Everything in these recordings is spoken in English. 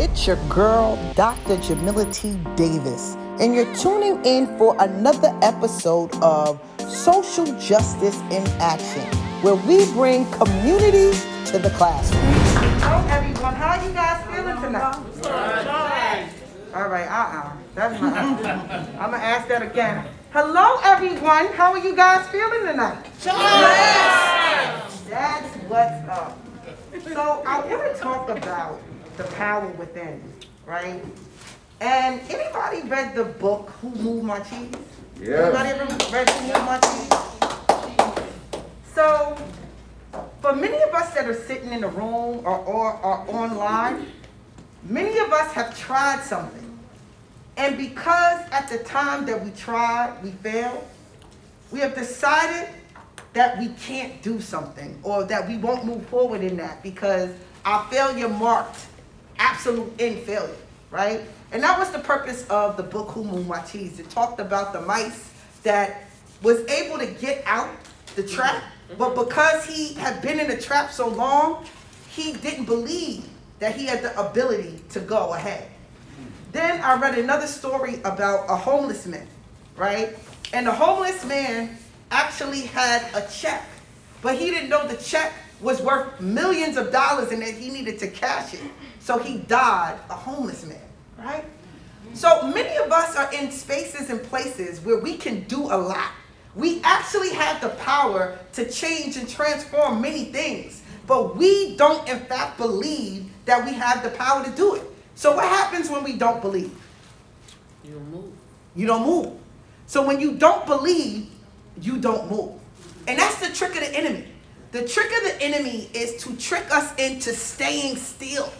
It's your girl, Dr. Jamila T. Davis, and you're tuning in for another episode of Social Justice in Action, where we bring community to the classroom. Hello, everyone. How are you guys feeling tonight? All right, That's my. I'm gonna ask that again. Hello, everyone. How are you guys feeling tonight? That's what's up. So I want to talk about the power within, right? And anybody read the book Who Moved My Cheese? Yeah. Anybody ever read Who Moved My Cheese? So for many of us that are sitting in the room or online, many of us have tried something. And because at the time that we tried, we failed, we have decided that we can't do something or that we won't move forward in that because our failure marked absolute end failure, right? And that was the purpose of the book Who Moved My Cheese. It talked about the mice that was able to get out the trap, but because he had been in the trap so long, he didn't believe that he had the ability to go ahead. Then I read another story about a homeless man, right? And the homeless man actually had a check, but he didn't know the check was worth millions of dollars and that he needed to cash it. So he died a homeless man, right? So many of us are in spaces and places where we can do a lot. We actually have the power to change and transform many things, but we don't in fact believe that we have the power to do it. So what happens when we don't believe? You don't move. You don't move. So when you don't believe, you don't move. And that's the trick of the enemy. The trick of the enemy is to trick us into staying still,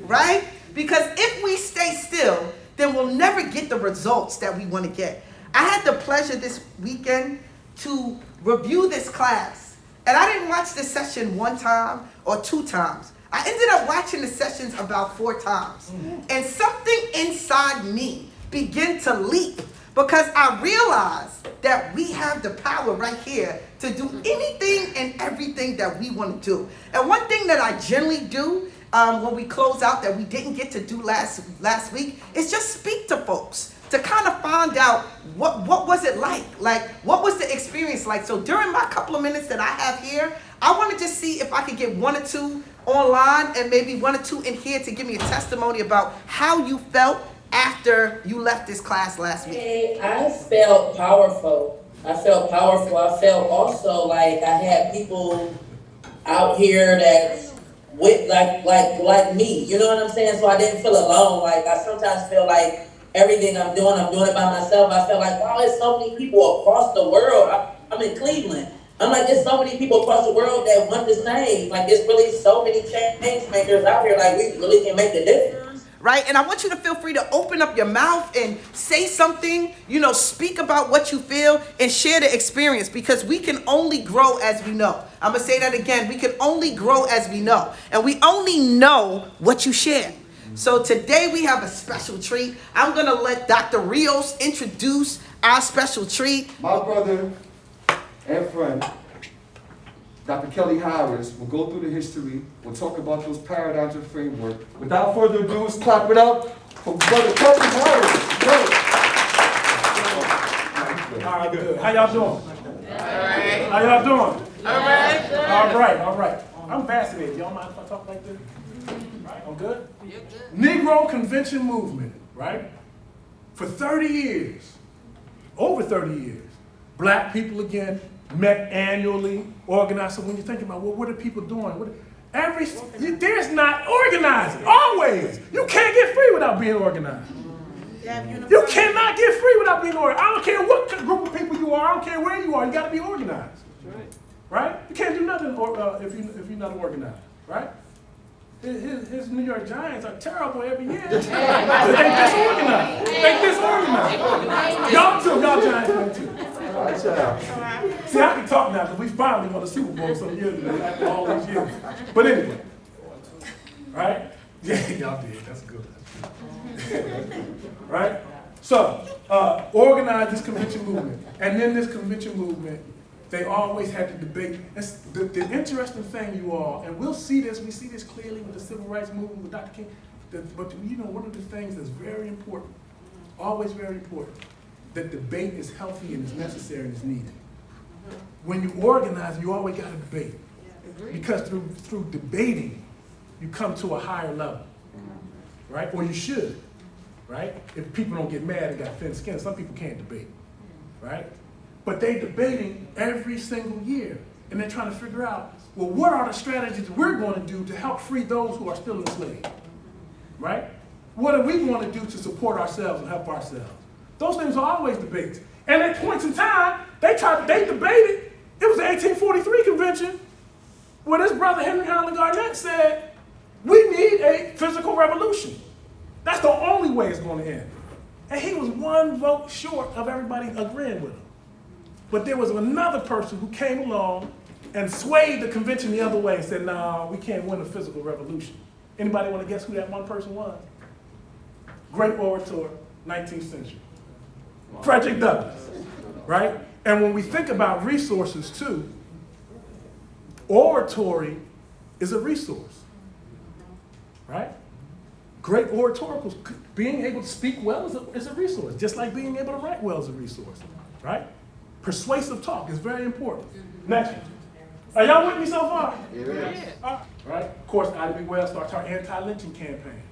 right? Because if we stay still, then we'll never get the results that we want to get. I had the pleasure this weekend to review this class. And I didn't watch this session one time or two times. I ended up watching the sessions about 4 times. And something inside me began to leap because I realized that we have the power right here to do anything and everything that we want to do. And one thing that I generally do when we close out that we didn't get to do last week is just speak to folks to kind of find out what was it like what was the experience like. So during my couple of minutes that I have here, I want to just see if I could get 1 or 2 online and maybe 1 or 2 in here to give me a testimony about how you felt after you left this class last week. I felt powerful. I felt also like I had people out here that with like me. You know what I'm saying? So I didn't feel alone. Like I sometimes feel like everything I'm doing it by myself. I felt like, wow, there's so many people across the world. I'm in Cleveland. I'm like, there's so many people across the world that want the same. Like, there's really so many change makers out here. Like, we really can make the difference. Right? And I want you to feel free to open up your mouth and say something, speak about what you feel and share the experience because we can only grow as we know. I'm going to say that again. We can only grow as we know. And we only know what you share. So today we have a special treat. I'm going to let Dr. Rios introduce our special treat. My brother and friend, Dr. Kelly Harris, will go through the history. We'll talk about those paradigms and framework. Without further ado, let's clap it up for Brother Kelly Harris. All right, good. How y'all doing? All right. How y'all doing? All right. All right. I'm fascinated. Y'all mind if I talk like this? Right, I'm good? You're good. Negro convention movement, right? For 30 years, over 30 years, black people again met annually, organized. So when you think about, well, what are people doing? There's not organizing, always. You can't get free without being organized. You cannot get free without being organized. I don't care what group of people you are, I don't care where you are, you gotta be organized. Right? You can't do nothing if you're not organized, right? His New York Giants are terrible every year. They disorganized. Y'all Giants win too. See, I can talk now because we finally won the Super Bowl some years ago after all these years. But anyway, right? Yeah, y'all did. That's good. Right? So, organize this convention movement. And then this convention movement, they always had to debate. The interesting thing, you all, and we see this clearly with the civil rights movement with Dr. King, But you know, one of the things that's very important, always very important, that debate is healthy and is necessary and is needed. When you organize, you always got to debate. Because through debating, you come to a higher level, right? Or you should, right? If people don't get mad and got thin skin, some people can't debate, right? But they're debating every single year, and they're trying to figure out, well, what are the strategies we're going to do to help free those who are still enslaved, right? What are we going to do to support ourselves and help ourselves? Those things are always debates. And at points in time, they debated. It was the 1843 convention where this brother Henry Highland Garnett said, we need a physical revolution. That's the only way it's going to end. And he was one vote short of everybody agreeing with him. But there was another person who came along and swayed the convention the other way and said, no, we can't win a physical revolution. Anybody want to guess who that one person was? Great orator, 19th century. Frederick Douglass, right? And when we think about resources too, oratory is a resource, right? Great oratorical, being able to speak well is a resource, just like being able to write well is a resource, right? Persuasive talk is very important. Next one. Are y'all with me so far? Yeah. Right? Of course, Ida B. Wells starts our anti-lynching campaign,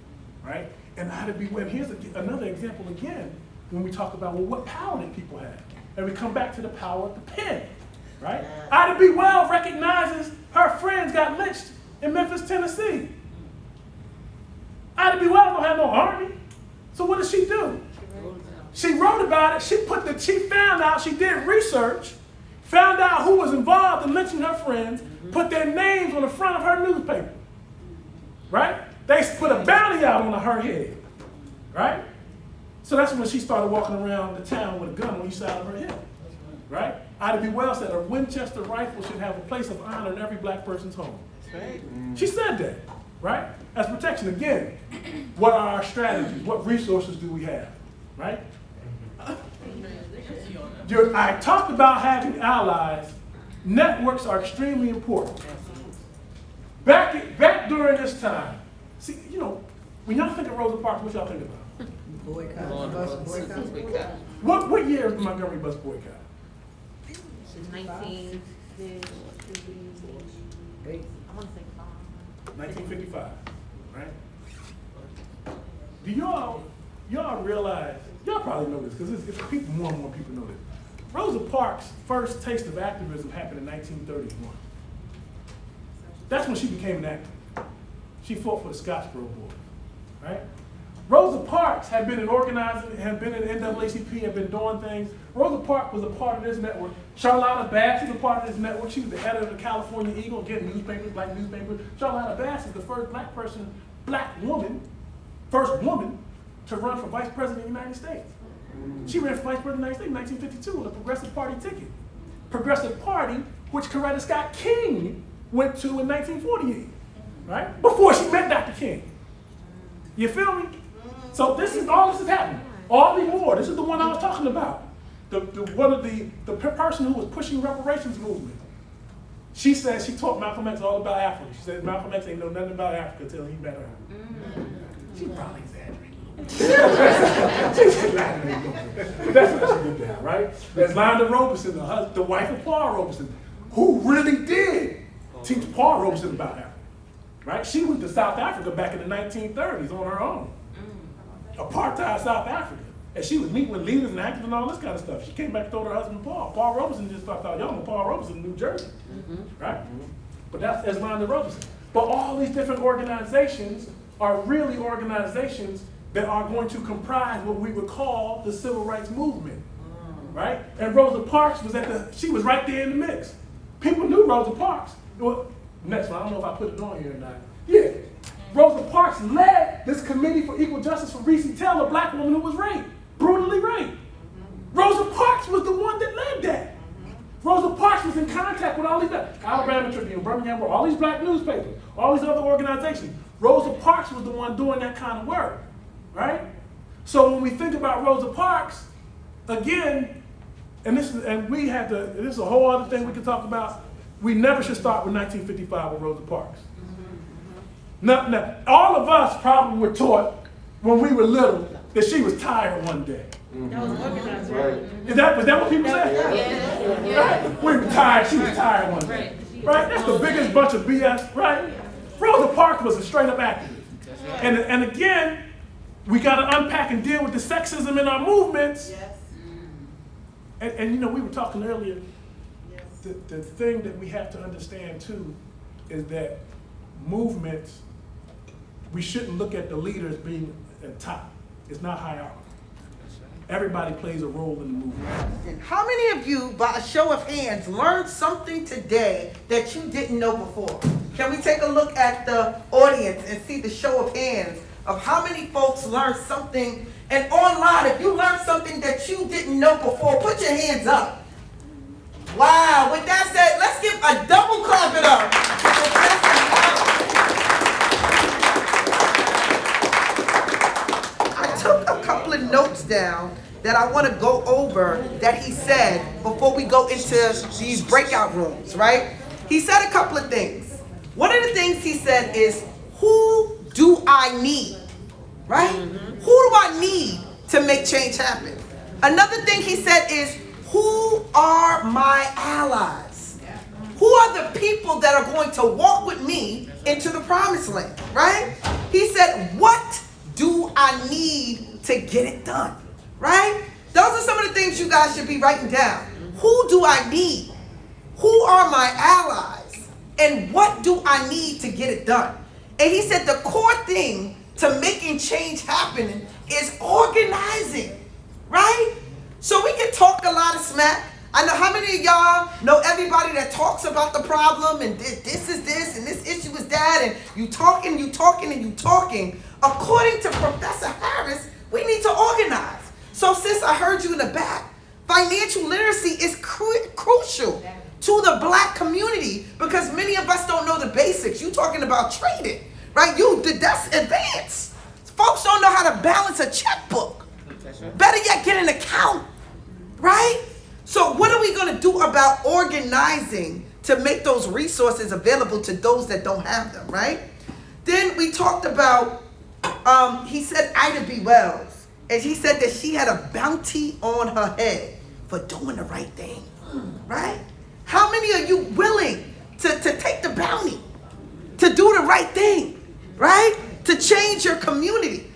right? And Ida B. Wells, here's another example again, when we talk about, well, what power did people have? And we come back to the power of the pen, right? Ida B. Wells recognizes her friends got lynched in Memphis, Tennessee. Ida B. Wells don't have no army. So what does she do? She wrote about it. She found out, she did research, found out who was involved in lynching her friends, put their names on the front of her newspaper, right? They put a bounty out on her head, right? So that's when she started walking around the town with a gun on each side of her hip, right? Ida B. Wells said a Winchester rifle should have a place of honor in every black person's home. She said that, right? As protection. Again, what are our strategies? What resources do we have, right? I talked about having allies. Networks are extremely important. Back during this time, see, you know, when y'all think of Rosa Parks, what y'all think about? Boycott, bus boycott. What year is the Montgomery bus boycott? 1955, right? Do y'all realize, y'all probably know this, because it's people, more and more people know this. Rosa Parks' first taste of activism happened in 1931. That's when she became an activist. She fought for the Scottsboro Boys, right? Rosa Parks had been in organizing, had been in NAACP, had been doing things. Rosa Parks was a part of this network. Charlotta Bass was a part of this network. She was the editor of the California Eagle, getting newspapers, black newspapers. Charlotta Bass is the first first woman to run for vice president of the United States. She ran for vice president of the United States in 1952 with a Progressive Party ticket. Progressive Party, which Coretta Scott King went to in 1948, right? Before she met Dr. King. You feel me? So all this is happening. All more. This is the one I was talking about. The person who was pushing reparations movement. She said she taught Malcolm X all about Africa. She said Malcolm X ain't know nothing about Africa until he met her. She probably exaggerated a little bit. She's exaggerating a little bit. But that's how she did that, right? There's Londa Robeson, the wife of Paul Robeson, who really did teach Paul Robeson about Africa. Right? She went to South Africa back in the 1930s on her own. Apartheid South Africa. And she was meeting with leaders and activists and all this kind of stuff. She came back and told her husband Paul. Paul Robeson just thought, y'all know Paul Robeson in New Jersey. Right? But that's Londa Robeson. But all these different organizations are really organizations that are going to comprise what we would call the civil rights movement. Right? And Rosa Parks she was right there in the mix. People knew Rosa Parks. Well, next one, I don't know if I put it on here or not. Yeah. Rosa Parks led this committee for equal justice for Recy Taylor, a black woman who was raped, brutally raped. Rosa Parks was the one that led that. Rosa Parks was in contact with all these, Alabama Tribune, Birmingham World, all these black newspapers, all these other organizations. Rosa Parks was the one doing that kind of work, right? So when we think about Rosa Parks, again, this is a whole other thing we could talk about. We never should start with 1955 with Rosa Parks. No, all of us probably were taught when we were little that she was tired one day. That was organized, Right. Was that what people said? Yeah. Right? We were tired, she was tired one day. Right? That's the biggest bunch of BS, right? Rosa Parks was a straight up activist. And again, we got to unpack and deal with the sexism in our movements. Yes. And you know, we were talking earlier, Yes. the thing that we have to understand too is that movements, we shouldn't look at the leaders being at top. It's not hierarchical. Everybody plays a role in the movement. And how many of you, by a show of hands, learned something today that you didn't know before? Can we take a look at the audience and see the show of hands of how many folks learned something? And online, if you learned something that you didn't know before, put your hands up. Wow, with that said, let's give a double clap it up. I took a couple of notes down that I want to go over that he said before we go into these breakout rooms, right? He said a couple of things. One of the things he said is, who do I need, right? Who do I need to make change happen? Another thing he said is, who are my allies? Who are the people that are going to walk with me into the promised land, right? He said, what do I need to get it done, right? Those are some of the things you guys should be writing down. Who do I need? Who are my allies? And what do I need to get it done? And he said the core thing to making change happen is organizing, right? So we can talk a lot of smack. I know how many of y'all know everybody that talks about the problem and this is this and this issue is that, and you talking. According to Professor Harris, we need to organize. So sis, I heard you in the back. Financial literacy is crucial to the black community because many of us don't know the basics. You talking about trading, right? That's advanced. Folks don't know how to balance a checkbook. Better yet, get an account, right? So what are we going to do about organizing to make those resources available to those that don't have them, right? Then we talked about, he said Ida B. Wells, and he said that she had a bounty on her head for doing the right thing, right? How many are you willing to take the bounty, to do the right thing, right? To change your community.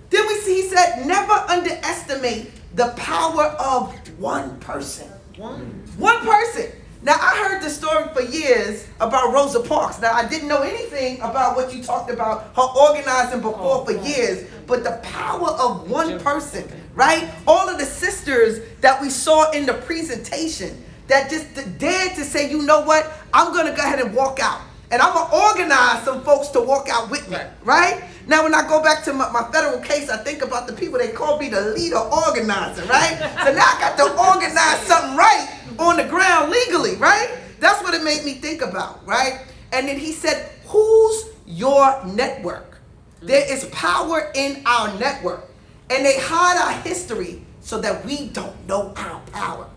Then we see, he said, never underestimate the power of one person. One person. Now, I heard the story for years about Rosa Parks. Now, I didn't know anything about what you talked about, her organizing before for years, but the power of one person, right? All of the sisters that we saw in the presentation that just dared to say, you know what, I'm going to go ahead and walk out. And I'm going to organize some folks to walk out with me, right? Now, when I go back to my federal case, I think about the people they call me the leader organizer, right? So now I got to organize something right on the ground legally, right? That's what it made me think about, right? And then he said, who's your network? There is power in our network. And they hide our history so that we don't know our power,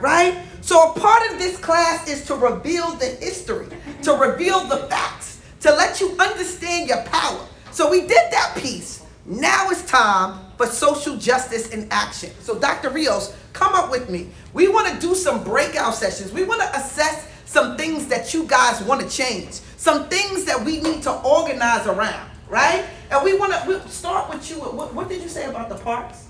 right? So a part of this class is to reveal the history, to reveal the facts, to let you understand your power. So we did that piece. Now it's time for social justice in action. So Dr. Rios, come up with me. We want to do some breakout sessions. We want to assess some things that you guys want to change, some things that we need to organize around, right? And we'll start with you. What did you say about the parks?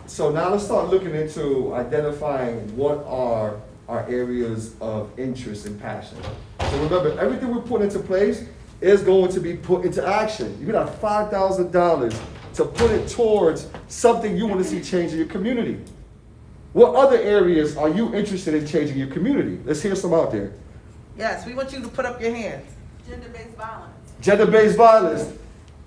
So now let's start looking into identifying what are our areas of interest and passion. So remember, everything we put into place is going to be put into action. You got $5,000 to put it towards something you want to see change in your community. What other areas are you interested in changing your community? Let's hear some out there. Yes, we want you to put up your hands. Gender-based violence. Gender-based violence.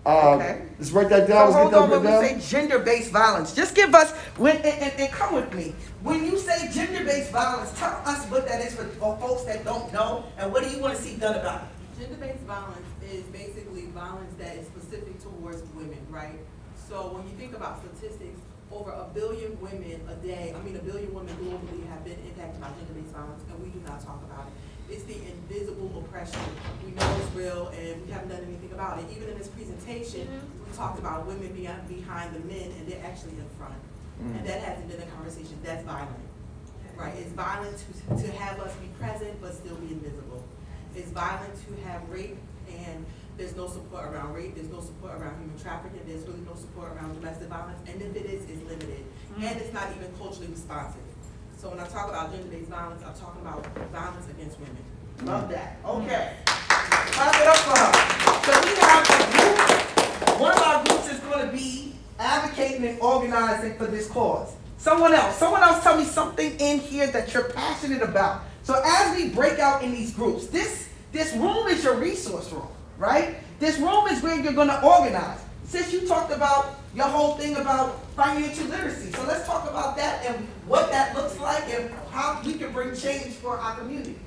Okay. Let's write that down. So Let's hold get on, that when down. we say gender-based violence, just give us, and come with me. When you say gender-based violence, tell us what that is for folks that don't know, and what do you want to see done about it? Gender-based violence is basically violence that is specific towards women, right? So when you think about statistics, over 1 billion women a day, 1 billion women globally have been impacted by gender-based violence, and we do not talk about it. it's the invisible oppression. We know it's real and we haven't done anything about it. Even in this presentation, we talked about women being behind the men and they're actually in front. And that hasn't been a conversation. That's violent. Right? It's violent to have us be present but still be invisible. It's violent to have rape and there's no support around rape, there's no support around human trafficking, there's really no support around domestic violence, and if it is, it's limited. And it's not even culturally responsive. So when I talk about gender-based violence, I'm talking about violence against women. Love that. Okay. Clap it up for her. So we have a group. One of our groups is going to be advocating and organizing for this cause. Someone else tell me something in here that you're passionate about. So as we break out in these groups, this room is your resource room, right? This room is where you're going to organize. Since you talked about your whole thing about financial literacy, so let's talk about that and what that looks like and how we can bring change for our community.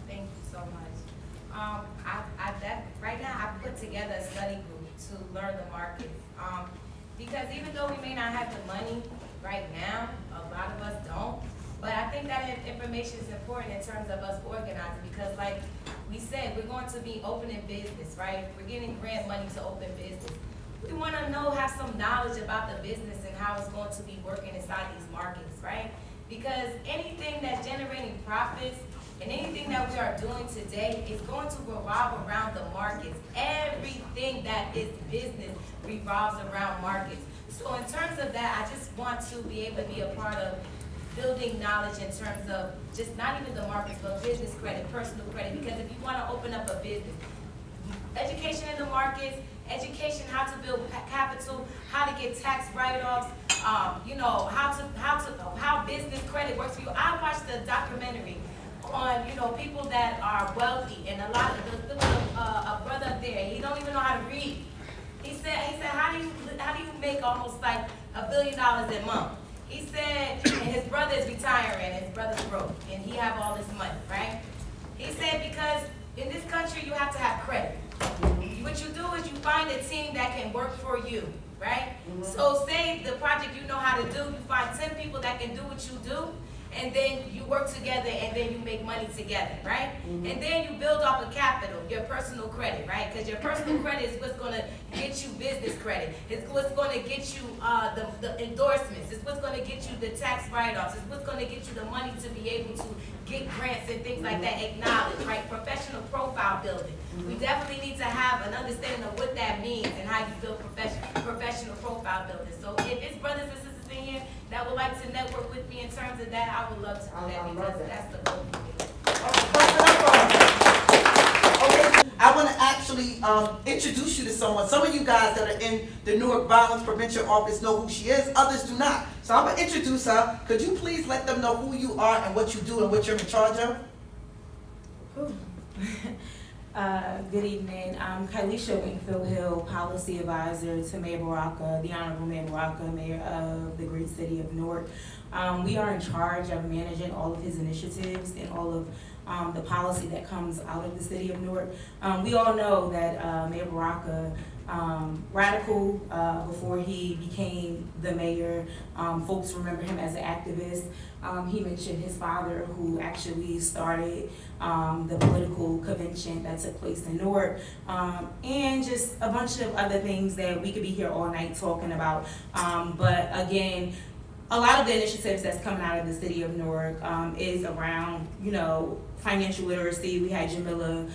Thank you so much. Right now I put together a study group to learn the market. Because even though we may not have the money right now, a lot of us don't, but I think that information is important in terms of us organizing because like we said, we're going to be opening business, right? We're getting grant money to open business. We want to have some knowledge about the business and how it's going to be working inside these markets, right? Because anything that's generating profits and anything that we are doing today is going to revolve around the markets. Everything that is business revolves around markets. So in terms of that, I just want to be able to be a part of building knowledge in terms of just not even the markets, but business credit, personal credit, because if you want to open up a business, education in the markets, education how to build capital, how to get tax write-offs, how business credit works for you. I watched the documentary on people that are wealthy, and a lot of there was a brother up there. He don't even know how to read. He said how do you make almost like $1 billion a month? He said, and his brother is retiring, his brother's broke, and he have all this money, right? He said because in this country you have to have credit. What you do is you find a team that can work for you, right? So say the project you know how to do, you find 10 people that can do what you do, and then you work together and then you make money together, right? And then you build up a capital, your personal credit, right? Because your personal credit is what's going to get you business credit. It's what's going to get you the endorsements. It's what's going to get you the tax write-offs. It's what's going to get you the money to be able to get grants and things like that acknowledged, right? Professional profile building. We definitely need to have an understanding of what that means and how you build professional profile building. So if it's brothers and sisters in here that would like to network with me in terms of that, I would love to do that because that's the goal for me. Okay, I want to actually introduce you to someone. Some of you guys that are in the Newark Violence Prevention Office know who she is, others do not. So I'm going to introduce her. Could you please let them know who you are and what you do and what you're in charge of? Good evening. I'm Kylisha Wingfield Hill, Policy Advisor to Mayor Baraka, the Honorable Mayor Baraka, Mayor of the great city of Newark. We are in charge of managing all of his initiatives and all of the policy that comes out of the city of Newark. We all know that Mayor Baraka, radical before he became the mayor. Folks remember him as an activist. He mentioned his father, who actually started the political convention that took place in Newark, and just a bunch of other things that we could be here all night talking about. But again, a lot of the initiatives that's coming out of the city of Newark is around, financial literacy. We had Jamila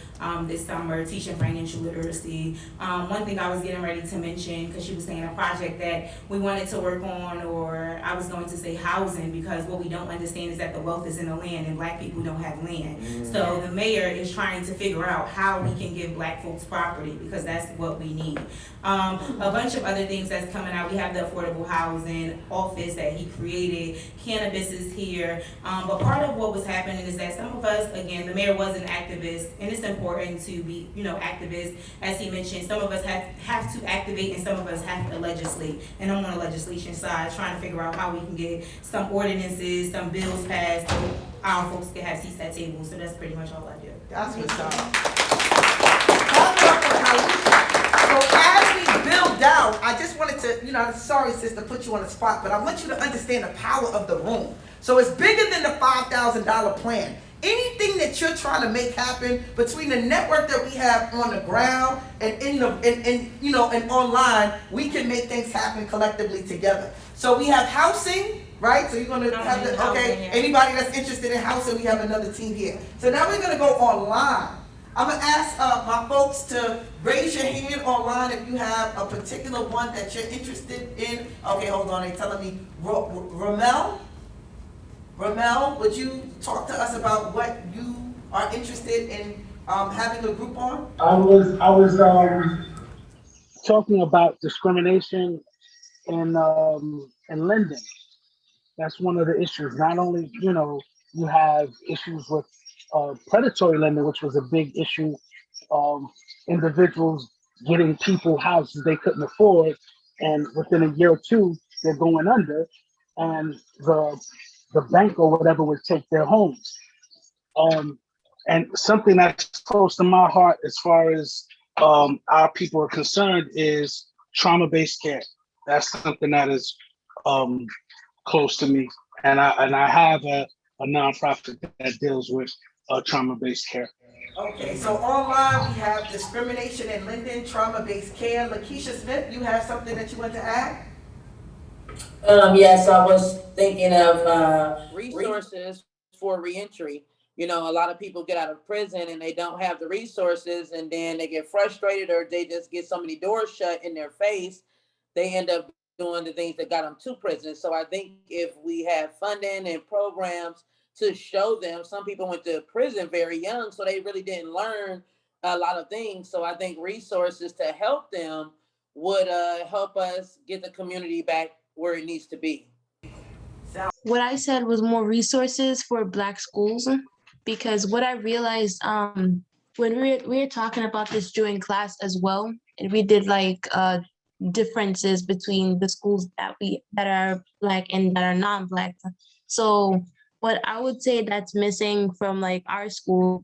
this summer teaching financial literacy. One thing I was getting ready to mention, because she was saying a project that we wanted to work on, or I was going to say housing, because what we don't understand is that the wealth is in the land and black people don't have land. So the mayor is trying to figure out how we can give black folks property, because that's what we need. A bunch of other things that's coming out. We have the affordable housing office that he created. Cannabis is here. But part of what was happening is that some of us, again, the mayor was an activist, and it's important to be, activists. As he mentioned, some of us have to activate and some of us have to legislate. And I'm on the legislation side trying to figure out how we can get some ordinances, some bills passed, so our folks can have seats at tables. So that's pretty much all I do. That's what's up. So as we build out, I just wanted to, I'm sorry, sis, to put you on the spot, but I want you to understand the power of the room. So it's bigger than the $5,000 plan. anything that you're trying to make happen between the network that we have on the ground and and online, we can make things happen collectively together. So we have housing, right? So you're gonna have the, okay, anybody that's interested in housing, we have another team here. So now we're gonna go online. I'm gonna ask my folks to raise your hand online if you have a particular one that you're interested in. Okay, hold on, they're telling me, Ramel, would you talk to us about what you are interested in having a group on? I was talking about discrimination in lending. That's one of the issues. Not only, you have issues with predatory lending, which was a big issue. Individuals getting people houses they couldn't afford, and within a year or two, they're going under, and the bank or whatever would take their homes. And something that's close to my heart as far as our people are concerned is trauma-based care. That's something that is close to me. And I have a nonprofit that deals with trauma-based care. Okay, so online we have discrimination in Linden, trauma-based care. Lakeisha Smith, you have something that you want to add? Yes, I was thinking of resources for reentry. A lot of people get out of prison and they don't have the resources, and then they get frustrated, or they just get so many doors shut in their face, they end up doing the things that got them to prison. So I think if we have funding and programs to show them, some people went to prison very young, so they really didn't learn a lot of things. So I think resources to help them would help us get the community back where it needs to be. What I said was more resources for Black schools, because what I realized when we were talking about this during class as well, and we did like differences between the schools that are Black and that are non-Black. So what I would say that's missing from like our school,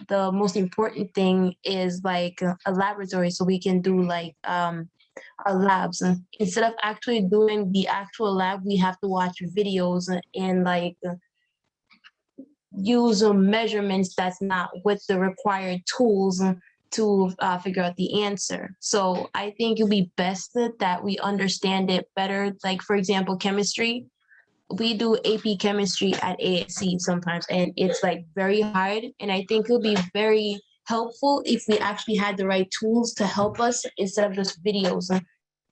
the most important thing is like a laboratory, so we can do like our labs. Instead of actually doing the actual lab, we have to watch videos and like use measurements that's not with the required tools to figure out the answer. So I think it'll be best that we understand it better. Like, for example, chemistry. We do AP chemistry at ASC sometimes, and it's like very hard. And I think it'll be very helpful if we actually had the right tools to help us instead of just videos,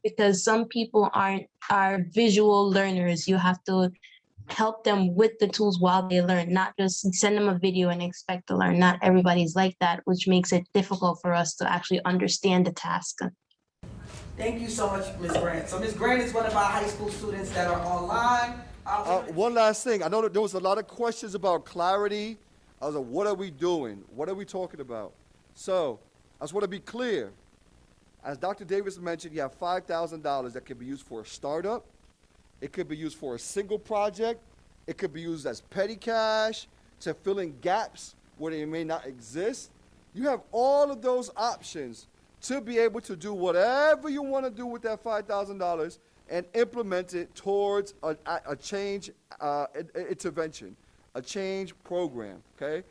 because some people are visual learners. You have to help them with the tools while they learn, not just send them a video and expect to learn. Not everybody's like that, which makes it difficult for us to actually understand the task. Thank you so much, Ms. Grant. So Ms. Grant is one of our high school students that are online. One last thing. I know that there was a lot of questions about clarity. I was like, what are we doing? What are we talking about? So I just want to be clear. As Dr. Davis mentioned, you have $5,000 that can be used for a startup. It could be used for a single project. It could be used as petty cash to fill in gaps where they may not exist. You have all of those options to be able to do whatever you want to do with that $5,000 and implement it towards a change intervention, a change program, okay?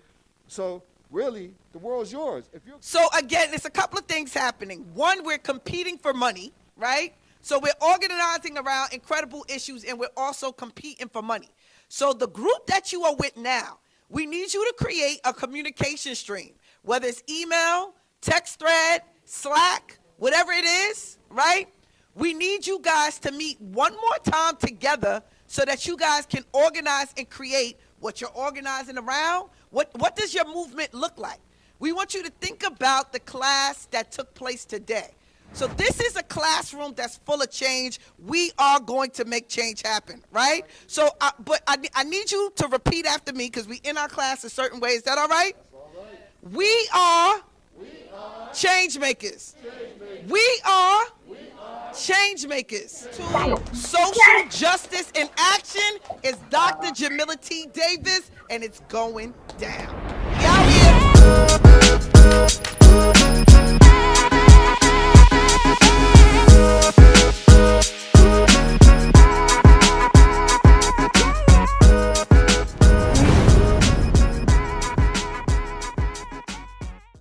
So really, the world's yours. So again, there's a couple of things happening. One, we're competing for money, right? So we're organizing around incredible issues, and we're also competing for money. So the group that you are with now, we need you to create a communication stream, whether it's email, text thread, Slack, whatever it is, right? We need you guys to meet one more time together so that you guys can organize and create what you're organizing around. What does your movement look like? We want you to think about the class that took place today. So this is a classroom that's full of change. We are going to make change happen, right? So, but I need you to repeat after me, because we in our class a certain way. Is that all right? That's all right. We are change makers. We are change makers. Social justice in action is Dr. Jamila T. Davis, and it's going down.